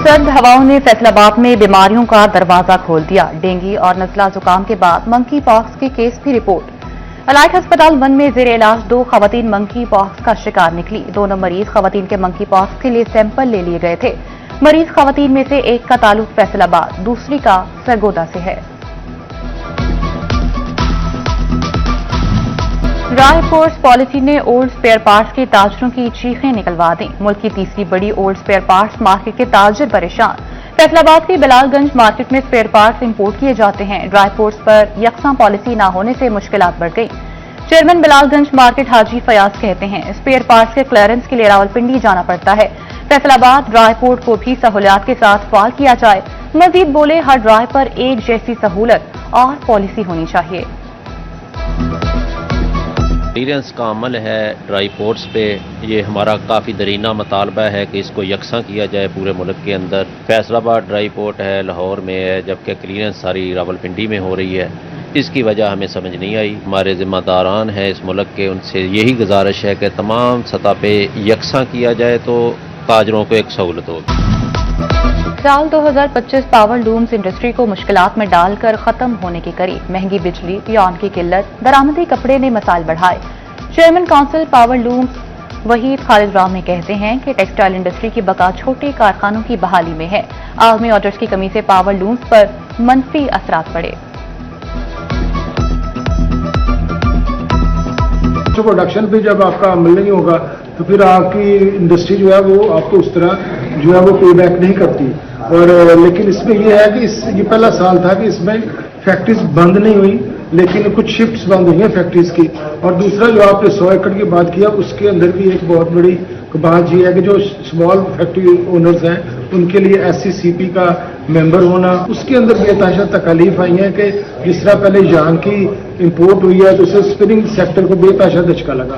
सर्द हवाओं ने फैसलाबाद में बीमारियों का दरवाजा खोल दिया। डेंगू और नजला जुकाम के बाद मंकी पॉक्स के केस की रिपोर्ट। अलाइट अस्पताल 1 में जेर इलाज 2 खवातीन मंकी पॉक्स का शिकार निकली। दोनों मरीज खवातीन के मंकी पॉक्स के लिए सैंपल ले लिए गए थे। मरीज खवातीन में से एक का ताल्लुक फैसलाबाद, दूसरी का सरगोदा से है। रायपुर पॉलिसी ने ओल्ड स्पेयर पार्ट्स के ताजरों की चीखें निकलवा दी। मुल्क की तीसरी बड़ी ओल्ड स्पेयर पार्ट्स मार्केट के ताजर परेशान। फैसलाबाद के बिलालगंज मार्केट में स्पेयर पार्ट्स इंपोर्ट किए जाते हैं। ड्राईपोर्ट्स पर यकसा पॉलिसी न होने से मुश्किलात बढ़ गई। चेयरमैन बिलालगंज मार्केट हाजी फयाज कहते हैं स्पेयर पार्ट्स के क्लियरेंस के लिए रावलपिंडी जाना पड़ता है। फैसलाबाद ड्राईपोर्ट को भी सहूलियात के साथ फाल किया जाए। मजीद बोले हर ड्राई पर एक जैसी सहूलत और पॉलिसी होनी चाहिए। क्लियरेंस का अमल है ड्राई पोर्ट्स पे, ये हमारा काफ़ी दरीना मुतालबा है कि इसको यकसा किया जाए पूरे मुल्क के अंदर। फैसलाबाद ड्राई पोर्ट है, लाहौर में है, जबकि क्लियरेंस सारी रावलपिंडी में हो रही है। इसकी वजह हमें समझ नहीं आई। हमारे जिम्मेदारान हैं इस मुल्क के, उनसे यही गुजारिश है कि तमाम सतह पे यकसा किया जाए तो ताजरों को एक सहूलत होगी। साल 2025 पावर लूम्स इंडस्ट्री को मुश्किलात में डालकर खत्म होने के करीब। महंगी बिजली, पियान की किल्लत, दरामदी कपड़े ने मसाइल बढ़ाए। Chairman council power looms Waheed Khalid Rami कहते हैं कि टेक्सटाइल इंडस्ट्री की बका छोटे कारखानों की बहाली में है। आलमी ऑर्डर्स की कमी से पावर लूम्स पर मनफी असरात पड़े। जो प्रोडक्शन पे जब आपका अमल नहीं होगा तो फिर आपकी इंडस्ट्री जो है वो आपको उस तरह जो है वो पे बैक नहीं करती। और लेकिन इसमें यह है कि ये पहला साल था कि इसमें फैक्ट्रीज बंद नहीं हुई, लेकिन कुछ शिफ्ट्स बंद हुई हैं फैक्ट्रीज की। और दूसरा जो आपने 100 एकड़ की बात किया, उसके अंदर भी एक बहुत बड़ी बात यह है कि जो स्मॉल फैक्ट्री ओनर्स हैं उनके लिए SCCP का मेंबर होना, उसके अंदर बेतहाशा तकालीफ आई हैं कि जिस तरह पहले यान की इंपोर्ट हुई है तो उससे स्पिनिंग सेक्टर को बेतहाशा धचका लगा।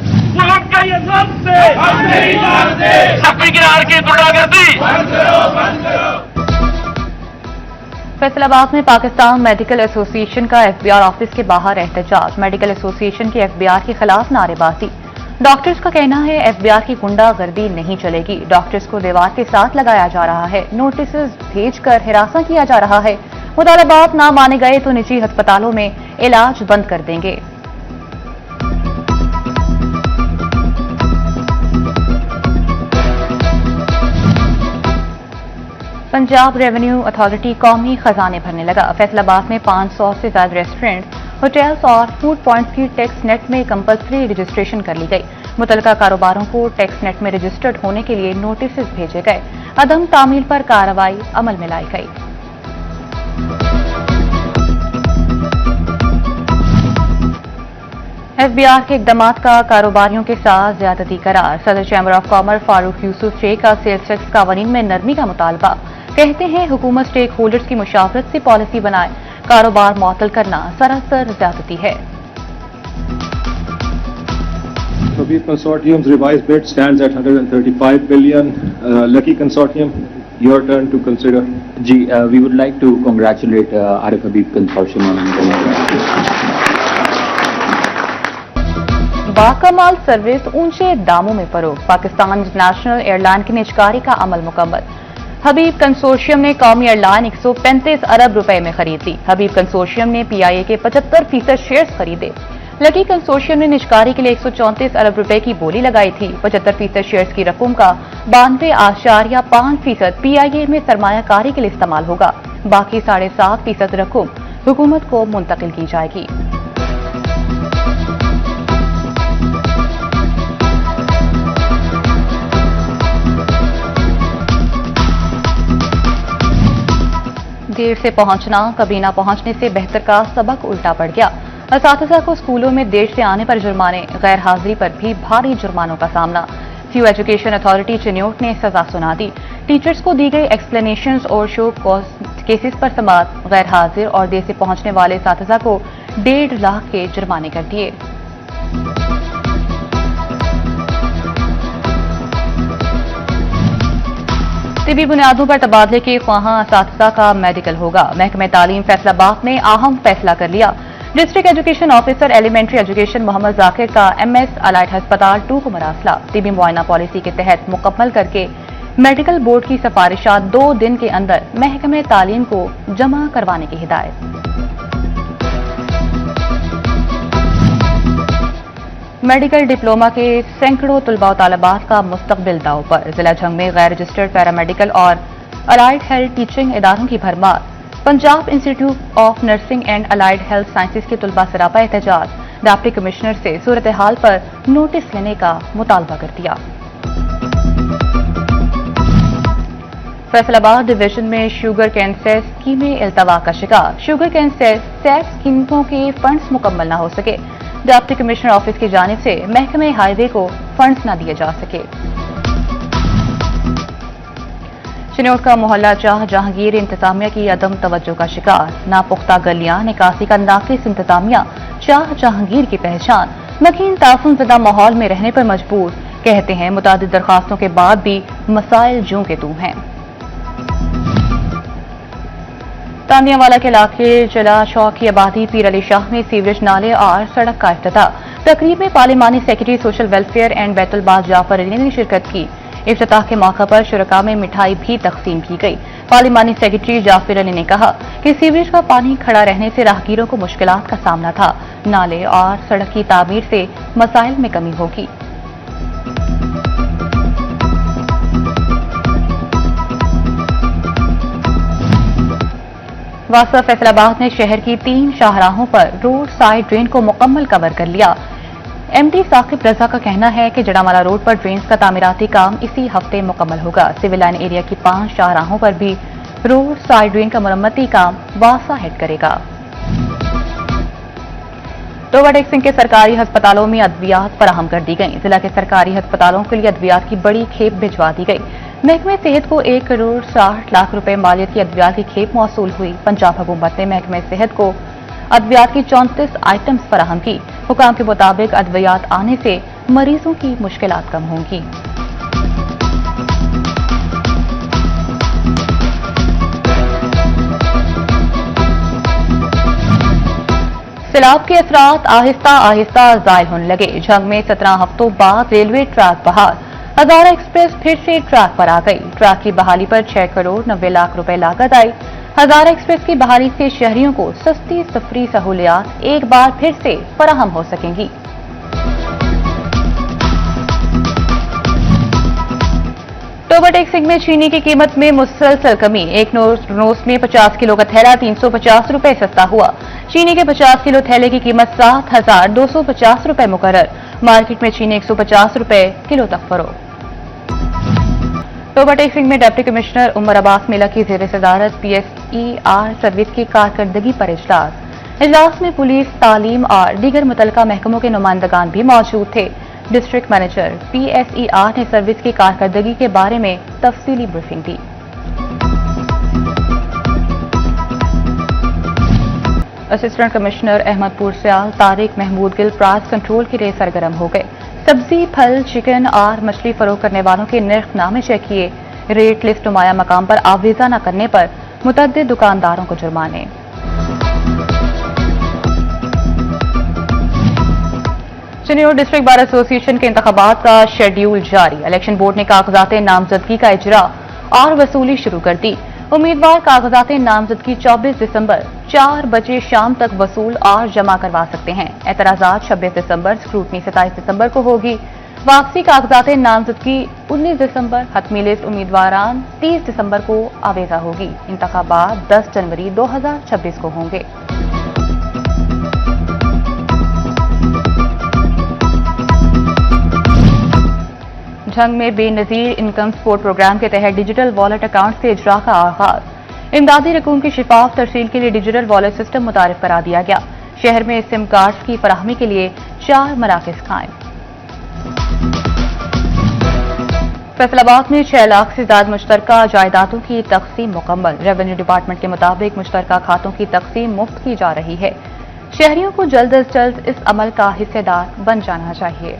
फैसलाबाद में पाकिस्तान मेडिकल एसोसिएशन का FBR ऑफिस के बाहर एहतजाज। मेडिकल एसोसिएशन की FBR के खिलाफ नारेबाजी। डॉक्टर्स का कहना है FBR की गुंडागर्दी नहीं चलेगी। डॉक्टर्स को दीवार के साथ लगाया जा रहा है, नोटिस भेजकर हिरासा किया जा रहा है। मुतालबात ना माने गए तो निजी अस्पतालों में इलाज बंद कर देंगे। पंजाब रेवेन्यू अथॉरिटी कौमी खजाने भरने लगा। फैसलाबाद में 500 से ज्यादा रेस्टोरेंट, होटल्स और फूड पॉइंट्स की टैक्स नेट में कंपल्सरी रजिस्ट्रेशन कर ली गई। मुतलका कारोबारों को टैक्स नेट में रजिस्टर्ड होने के लिए नोटिस भेजे गए। अदम तामील पर कार्रवाई अमल में लाई गई। FBR के इकदामात का कारोबारियों के साथ ज्यादती करार। सदर chamber of commerce Farooq Yusuf Sheikh का सेल्स टैक्स कानून में नरमी का मुतालबा। कहते हैं हुकूमत स्टेक होल्डर्स की मुशावरत से पॉलिसी बनाए। कारोबार मुअत्तल करना सरासर ज्यादती है। Habib Consortium's revised bid stands at 135 billion. Lucky Consortium, your turn to consider. We would like to congratulate Arif Habib Consortium on बाकमाल सर्विस, ऊंचे दामों में फरोग। पाकिस्तान इंटरनेशनल एयरलाइन की निजकारी का अमल मुकम्मल। हबीब कंसोर्शियम ने कौमी एयरलाइन 135 अरब रुपए में खरीद ली। हबीब कंसोर्शियम ने PIA के 75% शेयर्स खरीदे। लकी कंसोर्शियम ने निजकारी के लिए 134 अरब रुपए की बोली लगाई थी। 75% शेयर्स की रकम का 92.5% PIA में सरमायाकारी के लिए इस्तेमाल होगा। बाकी 7.5% रकम हुकूमत को मुंतकिल की जाएगी। देर से पहुंचना कभी ना पहुंचने से बेहतर का सबक उल्टा पड़ गया। असातिज़ा को स्कूलों में देर से आने पर जुर्माने, गैर हाजिरी पर भी भारी जुर्मानों का सामना। फ्यू एजुकेशन अथॉरिटी चिन्योट ने सजा सुना दी। टीचर्स को दी गई एक्सप्लेनेशंस और शो कॉज केसेस पर समाअत। गैर हाजिर और देर से पहुंचने वाले असातिज़ा को 1.5 लाख के जुर्माने कर दिए। तिबी बुनियादों पर तबादले के ख्वाहां असातिज़ा का मेडिकल होगा। महकमे तालीम फैसलाबाद ने अहम फैसला कर लिया। District education officer elementary education Mohammad Zakir का MS अलाइट अस्पताल 2 को मरासला। तिबी मुआयना पॉलिसी के तहत मुकम्मल करके मेडिकल बोर्ड की सिफारिशात 2 दिन के अंदर महकमे तालीम को जमा करवाने की हिदायत। मेडिकल डिप्लोमा के सैकड़ों तलबा तालिबात का मुस्तकबिल दाव पर। जिला झंग में गैर रजिस्टर्ड पैरामेडिकल और अलाइड हेल्थ टीचिंग इदारों की भरमार। Punjab institute of nursing and allied health sciences के तलबा सरापा एहतजाज। डिप्टी कमिश्नर से सूरत हाल पर नोटिस लेने का मुतालबा कर दिया। फैसलाबाद डिवीजन में शुगर कैन सेस स्कीमें इल्तवा का शिकार। शुगर कैन सेस स्कीमों के फंड्स मुकम्मल न हो सके। डिप्टी कमिश्नर ऑफिस की जानिब से महकमे हाईवे को फंड्स न दिए जा सके। चिनौट का मोहल्ला चाह जहांगीर इंतजामिया की अदम तवज्जो का शिकार। नापुख्ता गलियां, निकासी का नाकिस इंतजामिया, चाह जहांगीर की पहचान। मकीन तासुमज़दा माहौल में रहने पर मजबूर। कहते हैं मुतादिद दरखास्तों के बाद भी मसाइल जूं के तूं हैं। तानियावाला के इलाके जला चौक की आबादी पीर अली शाह में सीवरेज नाले और सड़क का इफ्तिताह। तकरीब में पार्लिमानी सेक्रेटरी सोशल वेलफेयर एंड बैतुलबाज जाफर अली ने शिरकत की। इफ्तिताह के मौके पर शुरका में मिठाई भी तकसीम की गई। पार्लिमानी सेक्रेटरी जाफर अली ने कहा कि सीवरेज का पानी खड़ा रहने से राहगीरों को मुश्किलात का सामना था। नाले और सड़क की तामीर से मसाइल में कमी होगी। वासा फैसलाबाद ने शहर की 3 शाहराहों पर रोड साइड ड्रेन को मुकम्मल कवर कर लिया। एमडी साकिब रजा का कहना है कि जड़ामाला रोड पर ड्रेन्स का तामीराती काम इसी हफ्ते मुकम्मल होगा। सिविल लाइन एरिया की 5 शाहराहों पर भी रोड साइड ड्रेन का मरम्मती काम वासा हेड करेगा। टोबा सिंह के सरकारी अस्पतालों में अद्वियात फराहम कर दी गई। जिला के सरकारी अस्पतालों के लिए अद्वियात की बड़ी खेप भिजवा दी गई। महकमे सेहत को 1 करोड़ 60 लाख रुपए मालियत की अद्वियात की खेप मौसूल हुई। पंजाब हुकूमत ने महकमे सेहत को अद्वियात की 34 आइटम्स फराहम की। हुकाम के मुताबिक अद्वियात आने से मरीजों की मुश्किलात कम होंगी। सैलाब के असरात आहिस्ता आहिस्ता जायल होने लगे। झंग में 17 हफ्तों बाद रेलवे ट्रैक बहाल। हजारा एक्सप्रेस फिर से ट्रैक पर आ गई। ट्रैक की बहाली पर 6 करोड़ 90 लाख रुपए लागत आई। हजारा एक्सप्रेस की बहाली से शहरियों को सस्ती सफरी सहूलियात एक बार फिर से फराहम हो सकेंगी। टोबा सिंह में चीनी की कीमत में मुसलसल कमी। एक नोस में 50 किलो का थैला 350 रुपए सस्ता हुआ। चीनी के 50 किलो थैले की कीमत 7,250 रुपए मुकर्रर। मार्केट में चीनी 150 रुपए किलो तक फरोख्त। टोबा सिंह में डिप्टी कमिश्नर उमर अब्बास मिला की ज़ेर सदारत PSER सर्विस की कारकर्दगी पर इजलास। इजलास में पुलिस, तालीम और दीगर मुतल्लिका महकमों के नुमाइंदगान भी मौजूद थे। डिस्ट्रिक्ट मैनेजर PSER ने सर्विस की कारकर्दगी के बारे में तफसीली ब्रीफिंग दी। असिस्टेंट कमिश्नर अहमदपुर सियाल तारिक महमूद गिल प्राइस कंट्रोल के लिए सरगर्म हो गए। सब्जी, फल, चिकन और मछली फरोख्त करने वालों के नर्खनामे चेक किए। रेट लिस्ट नुमाया मकाम पर आवेजा न करने पर मुतअद्दिद दुकानदारों को जुर्माने। चिन्नौर डिस्ट्रिक्ट बार एसोसिएशन के इंतखाबात का शेड्यूल जारी। इलेक्शन बोर्ड ने कागजात नामजदगी का इजरा और वसूली शुरू कर दी। उम्मीदवार कागजात नामजदगी 24 दिसंबर 4 बजे शाम तक वसूल और जमा करवा सकते हैं। एतराजात 26 दिसंबर, स्क्रूटनी 27 दिसंबर को होगी। वापसी कागजात नामजदगी 19 दिसंबर, हतमी लिस्ट उम्मीदवारान 30 दिसंबर को आवेजा होगी। इंतखाबात 10 जनवरी 2026 को होंगे। झंग में बेनजीर इनकम सपोर्ट प्रोग्राम के तहत डिजिटल वॉलेट अकाउंट से इजरा का आगाज। इमदादी रकूम की शिफाफ तरसील के लिए डिजिटल वॉलेट सिस्टम मुतारिफ करा दिया गया। शहर में सिम कार्ड्स की फराहमी के लिए 4 मराकज कायम। फैसलाबाद में 6 लाख से ज्यादा मुश्तरका जायदादों की तकसीम मुकम्मल। रेवेन्यू डिपार्टमेंट के मुताबिक मुश्तरका खातों की तकसीम मुफ्त की जा रही है। शहरियों को जल्द अज जल्द इस अमल का हिस्सेदार बन जाना चाहिए।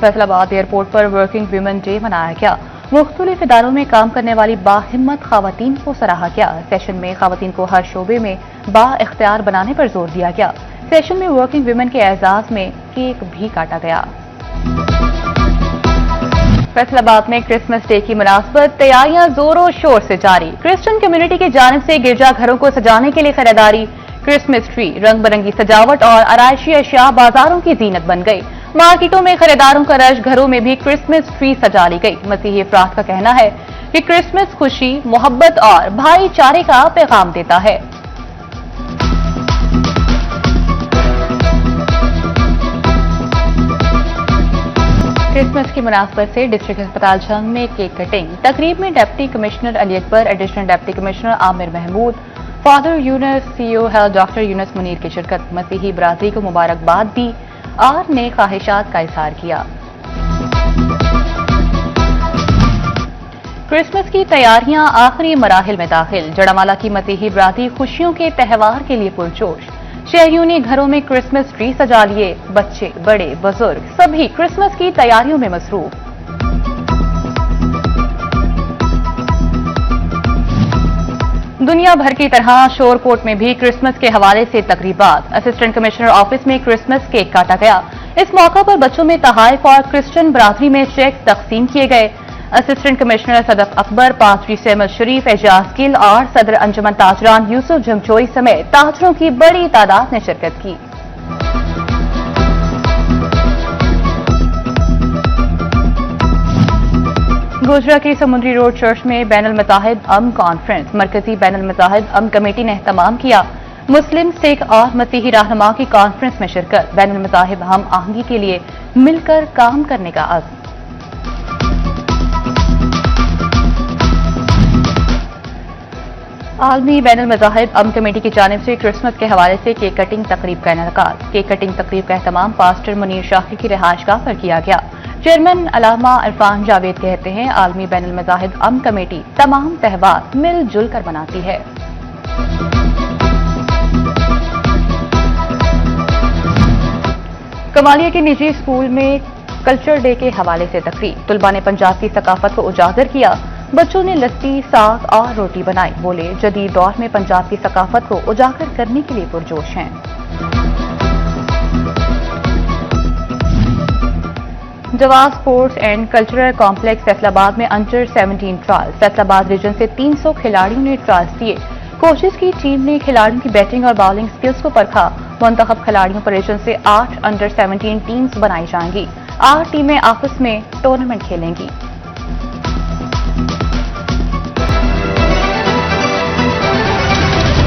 फैसलाबाद एयरपोर्ट पर वर्किंग वीमेन डे मनाया गया। मुख्तलिफ इदारों में काम करने वाली बाहिम्मत खवातीन को सराहा गया। सेशन में खवातीन को हर शोबे में बाइख्तियार बनाने पर जोर दिया गया। सेशन में वर्किंग वीमेन के एजाज में केक भी काटा गया। फैसलाबाद में क्रिसमस डे की मुनासबत तैयारियां जोरों शोर से जारी। क्रिश्चियन कम्युनिटी की जानिब से गिरजाघरों को सजाने के लिए खरीदारी, क्रिसमस ट्री, रंग बिरंगी सजावट और आराइशी अशिया बाजारों की जीनत बन गई। मार्केटों में खरीदारों का रश, घरों में भी क्रिसमस ट्री सजा ली गई। मसीही अफराद का कहना है कि क्रिसमस खुशी, मोहब्बत और भाईचारे का पैगाम देता है। क्रिसमस की मुनासबत से डिस्ट्रिक्ट अस्पताल झंग में केक कटिंग तकरीब में deputy commissioner Ali Akbar, additional deputy commissioner Aamir Mahmood, father Younis, CEO health doctor Younis Munir की शिरकत। मसीही बरादरी को मुबारकबाद दी और नेक ख्वाहिशात का इजहार किया। क्रिसमस की तैयारियां आखिरी मराहिल में दाखिल। जड़ामाला की मसीही बरादरी खुशियों के त्यौहार के लिए पुरजोश। शहरियों ने घरों में क्रिसमस ट्री सजा लिए। बच्चे, बड़े, बुजुर्ग सभी क्रिसमस की तैयारियों में मसरूफ। दुनिया भर की तरह शोरकोट में भी क्रिसमस के हवाले से तकरीबात। असिस्टेंट कमिश्नर ऑफिस में क्रिसमस केक काटा गया। इस मौका पर बच्चों में तहाइफ और क्रिश्चियन बरादरी में चेक तकसीम किए गए। असिस्टेंट कमिश्नर सदफ अकबर, पादरी सहमद शरीफ, एजाज गिल और सदर अंजुमन ताजरान यूसुफ झमचोई समेत ताजरों की बड़ी तादाद ने शिरकत की। गोजरा के समुद्री रोड चर्च में बैनुल मज़ाहिब अमन कॉन्फ्रेंस मरकजी बैनुल मज़ाहिब अमन कमेटी ने एहतमाम किया। मुस्लिम, सिख और मसीही रहनुमाओं की कॉन्फ्रेंस में शिरकत। बैनुल मज़ाहिब हम आहंगी के लिए मिलकर काम करने का अज़्म। आलमी बैनुल मज़ाहिब अमन कमेटी की जानिब से क्रिसमस के हवाले से केक कटिंग तकरीब का इनेकाद। केक कटिंग तकरीब का एहतमाम पास्टर मुनीर शाही की रिहायशगाह पर किया गया। चेयरमैन अलामा इरफान जावेद कहते हैं, आलमी बैनुल मज़ाहिब अमन कमेटी तमाम त्यौहार मिलजुल कर मनाती है। कमालिया के निजी स्कूल में कल्चर डे के हवाले से तकरीब। तुलबा ने पंजाब की सकाफत को उजागर किया। बच्चों ने लस्सी, साग और रोटी बनाई। बोले, जदीद दौर में पंजाब की सकाफत को उजागर करने के लिए पुरजोश हैं। जवाब sports and cultural complex Faisalabad में अंडर 17 ट्रायल। फैसलाबाद रीजन से 300 खिलाड़ियों ने ट्रायल्स दिए। कोचेज की टीम ने खिलाड़ियों की बैटिंग और बॉलिंग स्किल्स को परखा। मुंतखब खिलाड़ियों पर रीजन से 8 अंडर 17 टीम्स बनाई जाएंगी। 8 टीमें आपस में टूर्नामेंट खेलेंगी।